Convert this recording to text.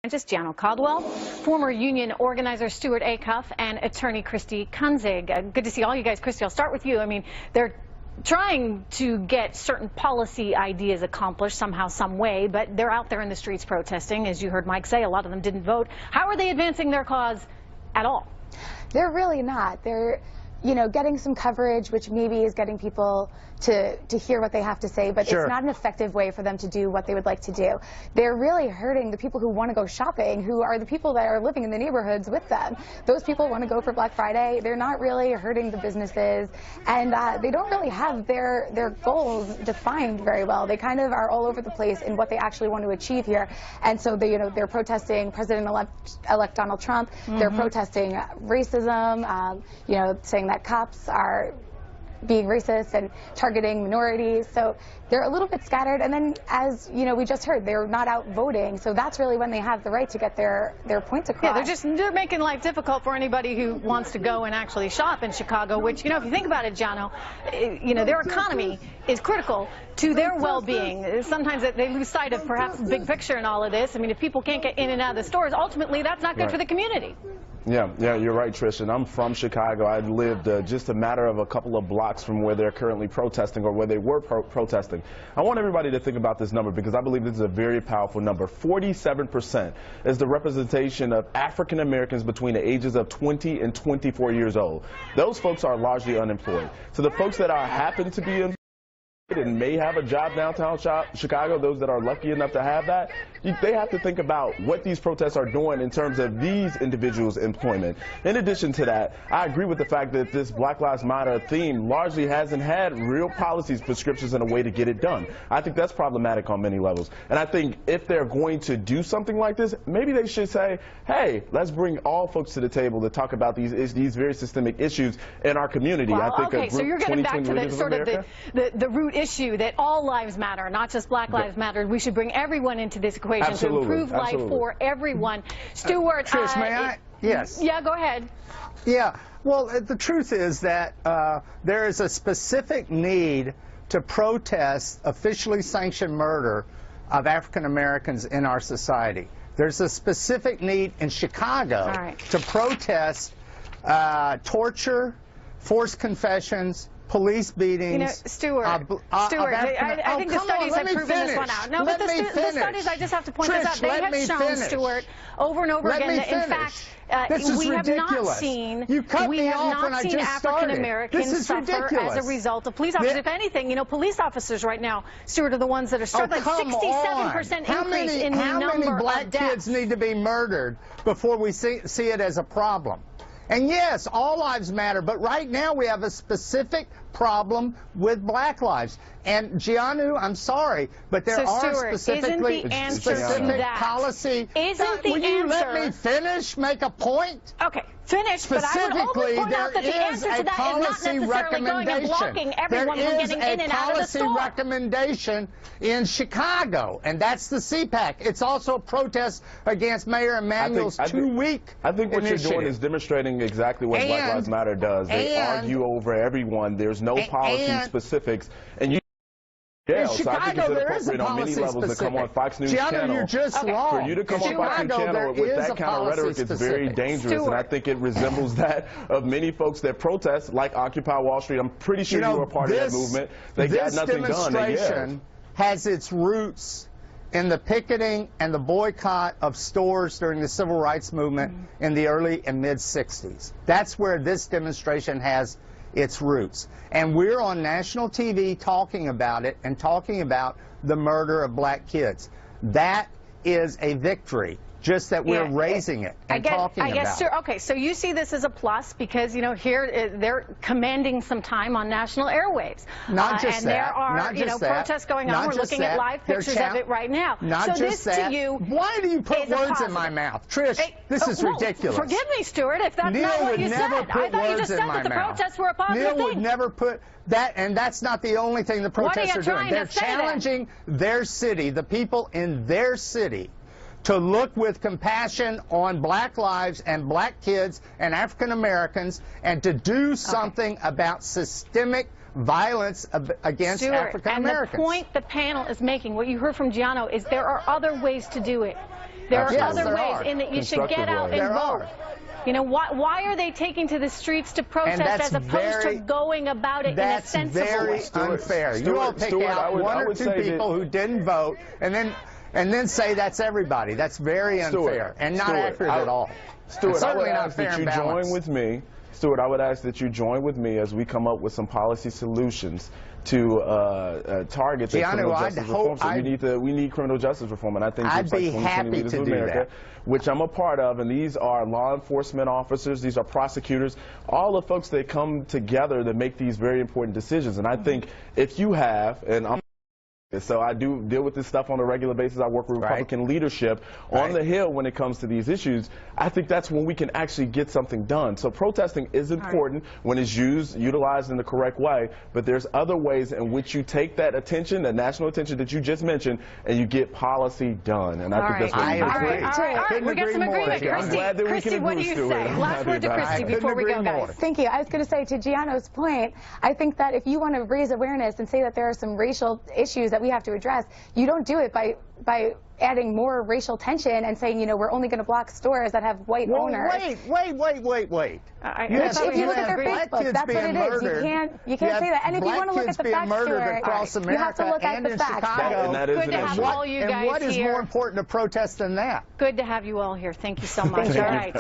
Just Gianno Caldwell, former union organizer Stuart Acuff, and attorney Christy Kunzig. Good to see all you guys. Christy, I'll start with you. I mean, they're trying to get certain policy ideas accomplished somehow, some way, but they're out there in the streets protesting. As you heard Mike say, a lot of them didn't vote. How are they advancing their cause at all? They're really not. They're, getting some coverage, which maybe is getting people to hear what they have to say, but It's not an effective way for them to do what they would like to do. They're really hurting the people who want to go shopping, who are the people that are living in the neighborhoods with them. Those people want to go for Black Friday. They're not really hurting the businesses, and they don't really have their goals defined very well. They kind of are all over the place in what they actually want to achieve here. And so they're protesting President-elect Donald Trump. They're protesting racism, saying that cops are being racist and targeting minorities. So they're a little bit scattered. And then, as we just heard, they're not out voting. So that's really when they have the right to get their points across. Yeah, they're making life difficult for anybody who wants to go and actually shop in Chicago, which, if you think about it, Gianno, their economy is critical to their well-being. Sometimes they lose sight of perhaps the big picture in all of this. I mean, if people can't get in and out of the stores, ultimately that's not good for the community. Yeah, you're right, Trish, and I'm from Chicago. I lived just a matter of a couple of blocks from where they're currently protesting, or where they were protesting. I want everybody to think about this number, because I believe this is a very powerful number. 47% is the representation of African Americans between the ages of 20 and 24 years old. Those folks are largely unemployed. So the folks that happen to be employed and may have a job downtown Chicago, those that are lucky enough to have that, they have to think about what these protests are doing in terms of these individuals' employment. In addition to that, I agree with the fact that this Black Lives Matter theme largely hasn't had real policies, prescriptions, and a way to get it done. I think that's problematic on many levels. And I think if they're going to do something like this, maybe they should say, hey, let's bring all folks to the table to talk about these very systemic issues in our community. Well, okay, so you're getting back to the sort of the root issue that all lives matter, not just Black Lives Matter. We should bring everyone into this equation to improve life for everyone. Stuart, Trish, may I? Yes. Yeah, go ahead. Yeah. Well, the truth is that there is a specific need to protest officially sanctioned murder of African Americans in our society. There's a specific need in Chicago to protest torture, forced confessions, police beatings. Stuart, I think the studies have proven this one out. No, but the studies, I just have to point this out, they have shown, Stuart, over and over again that, in fact, we have not seen African Americans suffer as a result of police officers. If anything, police officers right now, Stuart, are the ones that are struggling. 67% increase in the number of deaths. How many black kids need to be murdered before we see it as a problem? And yes, all lives matter, but right now we have a specific problem with Black lives. And Gianno, I'm sorry, but there are specific policy. Will you let me finish, make a point? Okay, finish, but I would only point out that the answer to that is not necessarily going and blocking everyone from getting in and out of the store. There is a policy recommendation in Chicago, and that's the CPAC. It's also a protest against Mayor Emanuel's 2-week I think what you're doing is demonstrating exactly what Black Lives Matter does. They argue over everyone. There's no policy specifics. And you in Chicago, there is a policy specific. To come on Fox News Channel. You're just wrong. For you to come on Fox News Channel with that kind of rhetoric, it's very dangerous. And I think it resembles that of many folks that protest, like Occupy Wall Street. I'm pretty sure you were a part of that movement. They got nothing done. This demonstration has its roots in the picketing and the boycott of stores during the Civil Rights Movement in the early and mid-'60s. That's where this demonstration has its roots. And we're on national TV talking about it and talking about the murder of black kids. That is a victory. Just that we're raising it and talking about it. Okay, so you see this as a plus because, here they're commanding some time on national airwaves. Not just and that. there are, protests going on. We're looking at live pictures of it right now. Not so just this that. To you Why do you put words in my mouth? Trish, this is ridiculous. Forgive me, Stuart, if that's not what you said. I thought you just said that the protests were a positive thing. Neil would never put that, and that's not the only thing the protests are doing. They're challenging their city, the people in their city, to look with compassion on black lives and black kids and African Americans, and to do something about systemic violence against African Americans. And the point the panel is making, what you heard from Gianno, is there are other ways to do it. There are other ways in that you should get out and vote. You know, why are they taking to the streets to protest as opposed to going about it in a sensible way? That's very unfair. You all pick out one or two people who didn't vote and then say that's everybody. That's very unfair and not accurate at all. Stuart, I would ask that you join with me. Stuart, I would ask that you join with me as we come up with some policy solutions to target the criminal justice reform. So we need criminal justice reform, and I think I'd be happy to do that. Which I'm a part of, and these are law enforcement officers, these are prosecutors, all the folks that come together that make these very important decisions. And I think if you have, and so I do deal with this stuff on a regular basis. I work with Republican leadership on the Hill when it comes to these issues. I think that's when we can actually get something done. So protesting is important when it's utilized in the correct way, but there's other ways in which you take that attention, that national attention that you just mentioned, and you get policy done. And I think that's what we agree. All right. We got some agreement. I'm glad that we can agree, what do you say? Last word to Christy before we go, guys. Thank you. I was going to say, to Gianno's point, I think that if you want to raise awareness and say that there are some racial issues that we have to address, you don't do it by adding more racial tension and saying, you know, we're only going to block stores that have white owners. Wait. If you look at their Facebook, that's what it is. You can't say that. And if you want to look at the facts, Stuart, you have to look at the facts. Good to have all you guys here. And what is more important to protest than that? Good to have you all here. Thank you so much. All right.